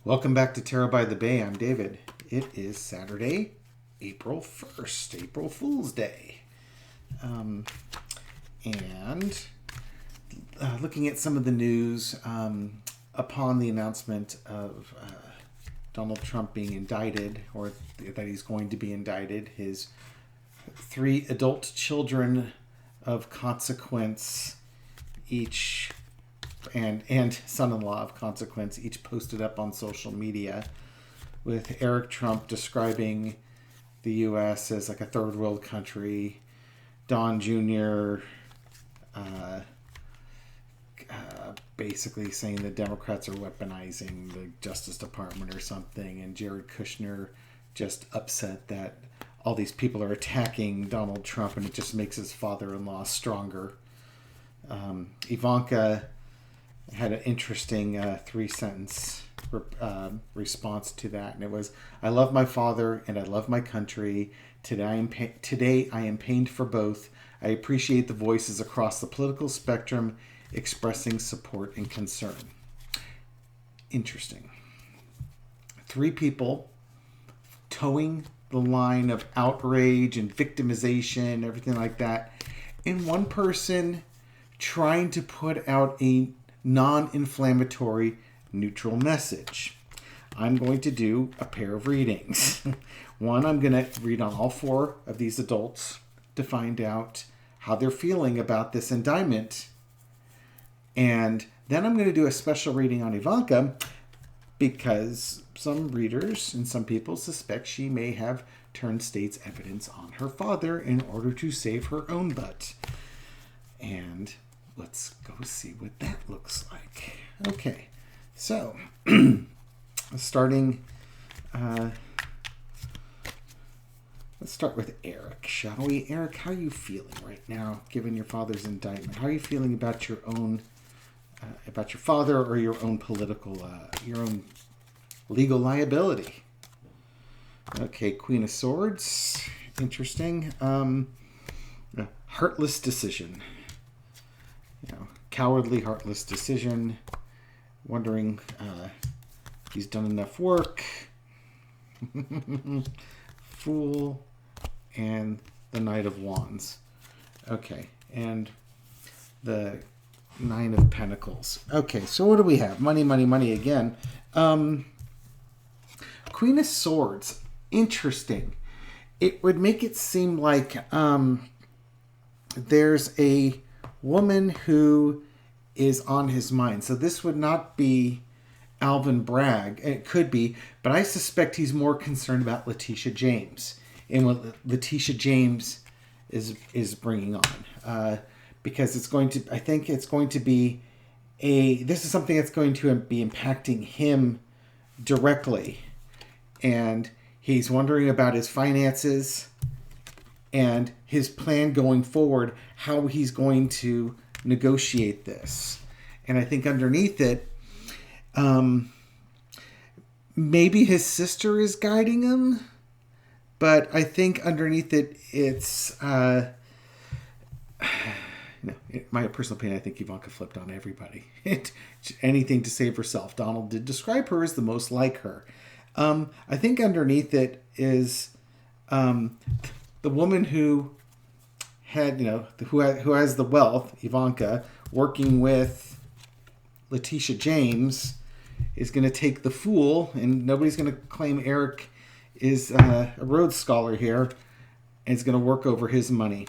Welcome back to Tarot by the Bay. I'm David. It is Saturday, April 1st, April Fool's Day. And looking at some of the news upon the announcement of Donald Trump being indicted, or that he's going to be indicted, his 3 adult children of consequence, each and son-in-law of consequence, each posted up on social media, with Eric Trump describing the U.S. as like a third world country, Don Jr. Basically saying the Democrats are weaponizing the Justice Department or something, and Jared Kushner just upset that all these people are attacking Donald Trump and it just makes his father-in-law stronger. Ivanka had an interesting 3-sentence response to that, and it was, "I love my father and I love my country. Today I am pained for both. I appreciate the voices across the political spectrum expressing support and concern." Interesting. 3 people towing the line of outrage and victimization, everything like that, and one person trying to put out a non-inflammatory, neutral message. I'm going to do a pair of readings. One, I'm going to read on all 4 of these adults to find out how they're feeling about this indictment. And then I'm going to do a special reading on Ivanka, because some readers and some people suspect she may have turned state's evidence on her father in order to save her own butt. And let's go see what that looks like. Okay, so starting, let's start with Eric, shall we? Eric, how are you feeling right now, given your father's indictment? How are you feeling about your own, about your father, or your own political, your own legal liability? Okay, Queen of Swords, interesting. Heartless decision. Cowardly, heartless decision. Wondering if he's done enough work. Fool and the Knight of Wands. Okay, and the 9 of Pentacles. Okay, so what do we have? Money, money, money again. Queen of Swords. Interesting. It would make it seem like there's a woman who is on his mind. So this would not be Alvin Bragg. It could be, but I suspect he's more concerned about Letitia James and what Letitia James is bringing on. Because it's going to, I think it's going to be this is something that's going to be impacting him directly. And he's wondering about his finances and his plan going forward, how he's going to negotiate this. And I think underneath it, maybe his sister is guiding him, but I think underneath it, it's, in my personal opinion, I think Ivanka flipped on everybody. Anything to save herself. Donald did describe her as the most like her. I think underneath it is the woman who had, who has the wealth, Ivanka, working with Letitia James, is going to take the fool, and nobody's going to claim Eric is a Rhodes Scholar here, and is going to work over his money.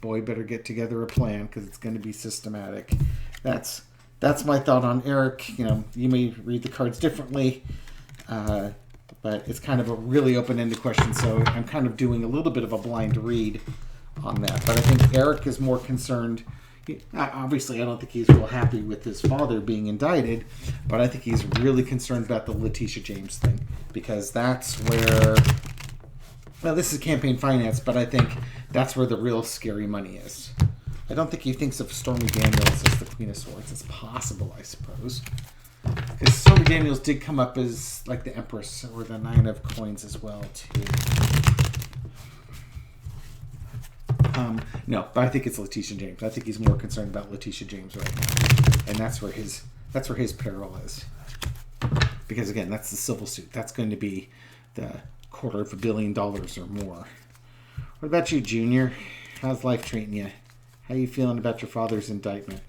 Boy, better get together a plan, because it's going to be systematic. That's my thought on Eric. You may read the cards differently, but it's kind of a really open-ended question, so I'm kind of doing a little bit of a blind read on that. But I think Eric is more concerned. Obviously, I don't think he's real happy with his father being indicted, but I think he's really concerned about the Letitia James thing, because that's where, well, this is campaign finance, but I think that's where the real scary money is. I don't think he thinks of Stormy Daniels as the Queen of Swords. It's possible, I suppose. Because Stormy Daniels did come up as like the Empress or the 9 of Coins as well, too. No, but I think it's Letitia James. I think he's more concerned about Letitia James right now, and that's where his peril is. Because again, that's the civil suit. That's going to be the $250 million or more. What about you, Junior? How's life treating you? How you feeling about your father's indictment?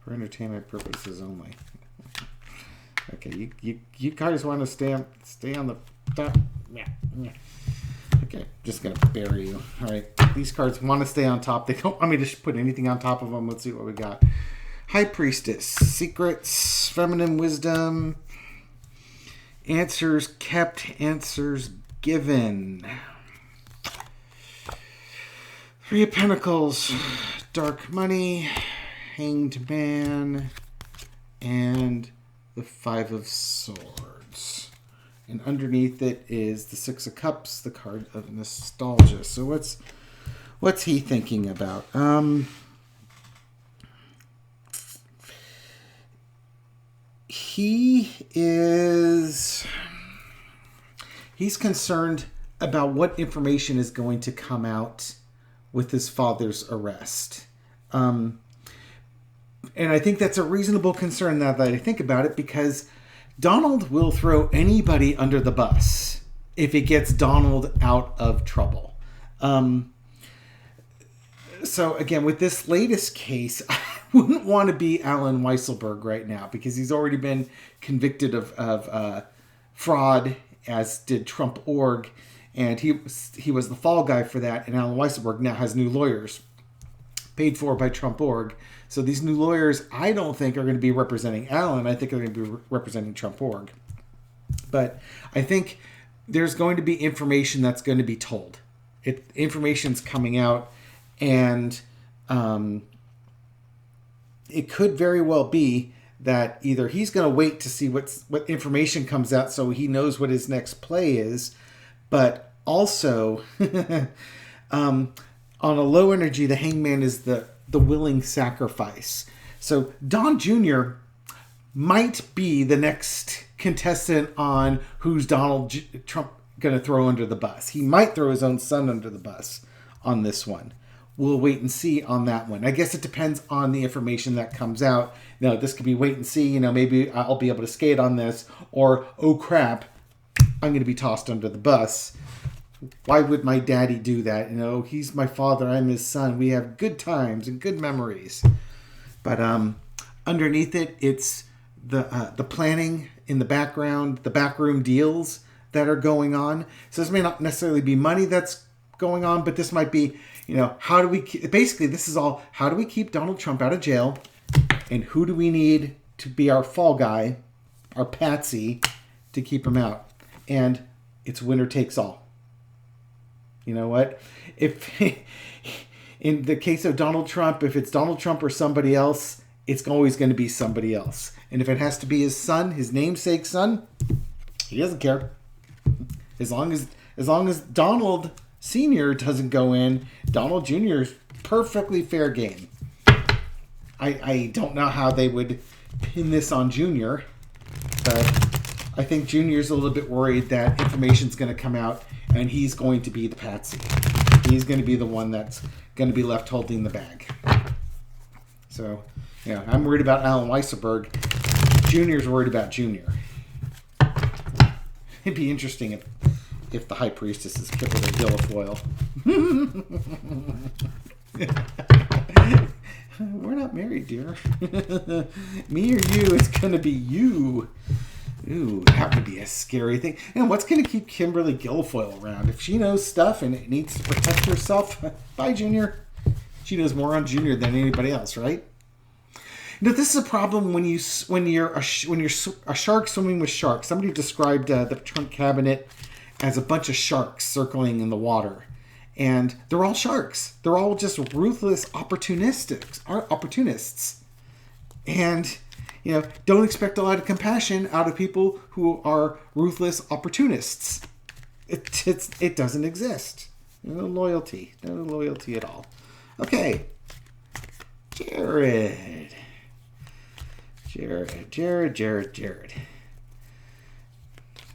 For entertainment purposes only. Okay, you guys want to stay on the top? Yeah. Okay, just gonna bury you. All right, these cards want to stay on top. They don't want me to put anything on top of them. Let's see what we got. High Priestess, secrets, feminine wisdom, answers kept, answers given. Three of Pentacles, dark money, hanged man, and the Five of Swords. And underneath it is the Six of Cups, the card of nostalgia. So what's he thinking about? He's concerned about what information is going to come out with his father's arrest. And I think that's a reasonable concern now that I think about it, because Donald will throw anybody under the bus if it gets Donald out of trouble. So again, with this latest case, I wouldn't want to be Alan Weisselberg right now, because he's already been convicted of fraud, as did Trump Org, and he was the fall guy for that. And Alan Weisselberg now has new lawyers paid for by Trump Org. So these new lawyers, I don't think are going to be representing Alan. I think they're going to be representing Trump Org. But I think there's going to be information that's going to be told. Information's coming out, and it could very well be that either he's going to wait to see what information comes out so he knows what his next play is, but also on a low energy, the hangman is the willing sacrifice. So Don Jr. might be the next contestant on who's Donald Trump going to throw under the bus. He might throw his own son under the bus on this one. We'll wait and see on that one. I guess it depends on the information that comes out. This could be wait and see. Maybe I'll be able to skate on this. Or, oh crap, I'm going to be tossed under the bus. Why would my daddy do that? He's my father. I'm his son. We have good times and good memories. But underneath it, it's the planning in the background, the backroom deals that are going on. So this may not necessarily be money that's going on, but this might be, how do we basically, this is all, how do we keep Donald Trump out of jail, and who do we need to be our fall guy, our patsy, to keep him out? And it's winner takes all. You know what? If in the case of Donald Trump, if it's Donald Trump or somebody else, it's always going to be somebody else. And if it has to be his son, his namesake son, he doesn't care. As long as Donald Sr. doesn't go in, Donald Jr. is perfectly fair game. I don't know how they would pin this on Jr., but I think Jr.'s a little bit worried that information's going to come out and he's going to be the patsy. He's going to be the one that's going to be left holding the bag. So, I'm worried about Alan Weisselberg. Jr.'s worried about Jr. It'd be interesting if the High Priestess is killed with a Guilfoyle. We're not married, dear. Me or you, it's going to be you. Ooh, that would be a scary thing. And what's going to keep Kimberly Guilfoyle around? If she knows stuff and it needs to protect herself, bye, Junior. She knows more on Junior than anybody else, right? This is a problem when you're a shark swimming with sharks. Somebody described the Trump cabinet as a bunch of sharks circling in the water. And they're all sharks. They're all just ruthless opportunists. And, don't expect a lot of compassion out of people who are ruthless opportunists. It doesn't exist. No loyalty at all. Okay. Jared.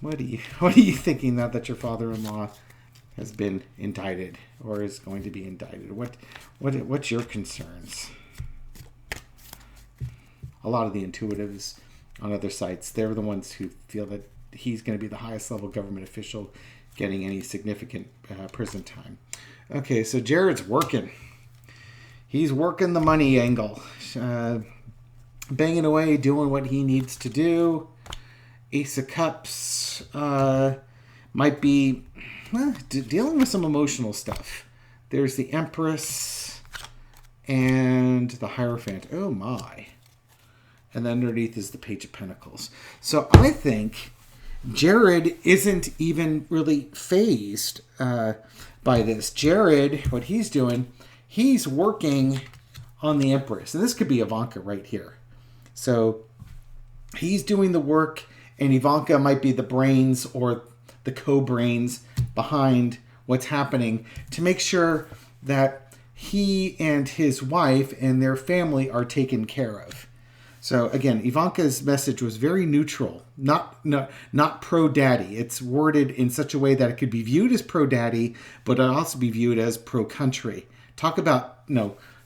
What are you thinking now that your father-in-law has been indicted or is going to be indicted? What's your concerns? a lot of the intuitives on other sites, they're the ones who feel that he's going to be the highest level government official getting any significant prison time. Okay, so Jared's working. He's working the money angle. Banging away, doing what he needs to do. Ace of Cups might be dealing with some emotional stuff. There's the Empress and the Hierophant. Oh my. And then underneath is the Page of Pentacles. So I think Jared isn't even really fazed by this. Jared, what he's doing, he's working on the Empress. And this could be Ivanka right here. So he's doing the work, and Ivanka might be the brains or the co-brains behind what's happening to make sure that he and his wife and their family are taken care of. So again, Ivanka's message was very neutral, not pro-daddy. It's worded in such a way that it could be viewed as pro-daddy, but it also be viewed as pro-country. Talk about,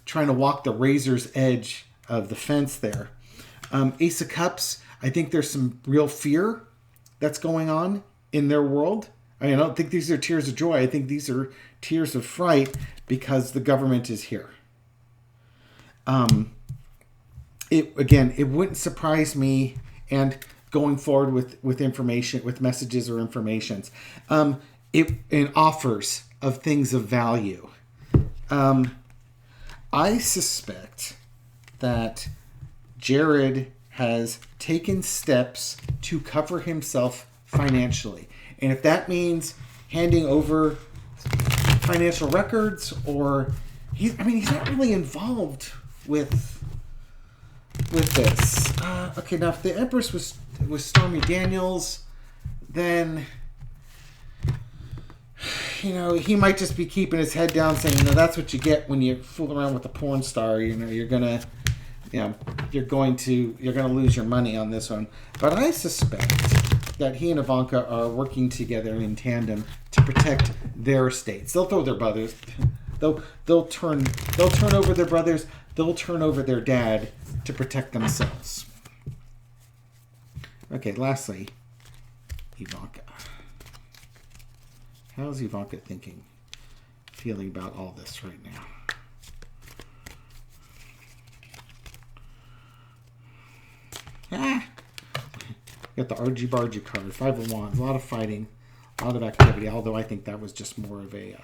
trying to walk the razor's edge of the fence there. Ace of Cups, I think there's some real fear that's going on in their world. I don't think these are tears of joy. I think these are tears of fright because the government is here. It wouldn't surprise me, and going forward with information, with messages or informations, in offers of things of value. I suspect that Jared has taken steps to cover himself financially. And if that means handing over financial records, or he's not really involved with this. Okay, now if the Empress was Stormy Daniels, then he might just be keeping his head down, saying, that's what you get when you fool around with a porn star. You're going to lose your money on this one. But I suspect that he and Ivanka are working together in tandem to protect their estates. They'll throw their brothers. They'll turn over their brothers. They'll turn over their dad to protect themselves. Okay, lastly, Ivanka. How's Ivanka feeling about all this right now? Got the Argy-Bargy card, 5 of Wands, a lot of fighting, a lot of activity, although I think that was just more of a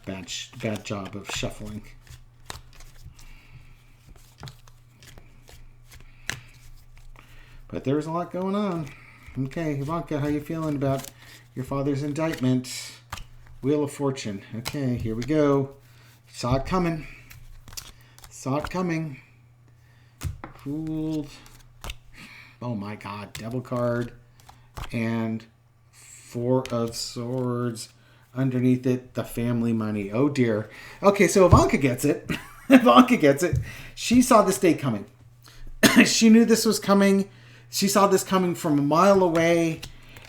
bad job of shuffling. But there's a lot going on. Okay, Ivanka, how you feeling about your father's indictment? Wheel of Fortune. Okay, here we go. Saw it coming. Fooled. Oh my God, Devil card. And 4 of Swords. Underneath it, the family money. Oh dear. Okay, so Ivanka gets it. Ivanka gets it. She saw this day coming. She knew this was coming. She saw this coming from a mile away.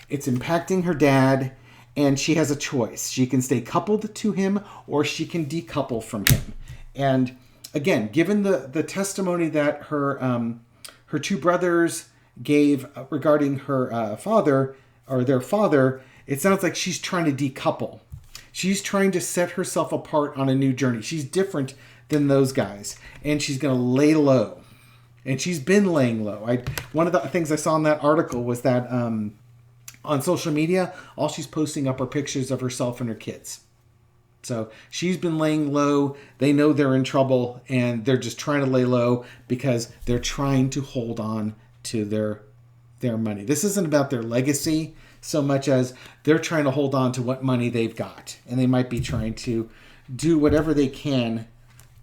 It's impacting her dad, and she has a choice. She can stay coupled to him, or she can decouple from him. And again, given the testimony that her 2 brothers gave regarding her father, or their father, it sounds like she's trying to decouple. She's trying to set herself apart on a new journey. She's different than those guys, and she's going to lay low. And she's been laying low. One of the things I saw in that article was that on social media, all she's posting up are pictures of herself and her kids. So she's been laying low. They know they're in trouble, and they're just trying to lay low because they're trying to hold on to their money. This isn't about their legacy so much as they're trying to hold on to what money they've got. And they might be trying to do whatever they can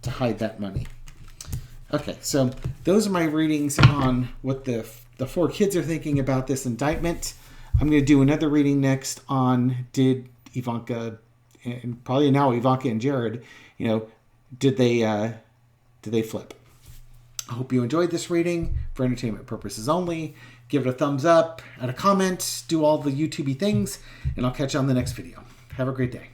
to hide that money. Okay, so those are my readings on what the 4 kids are thinking about this indictment. I'm going to do another reading next on did Ivanka, and probably now Ivanka and Jared, did they flip? I hope you enjoyed this reading for entertainment purposes only. Give it a thumbs up, add a comment, do all the YouTubey things, and I'll catch you on the next video. Have a great day.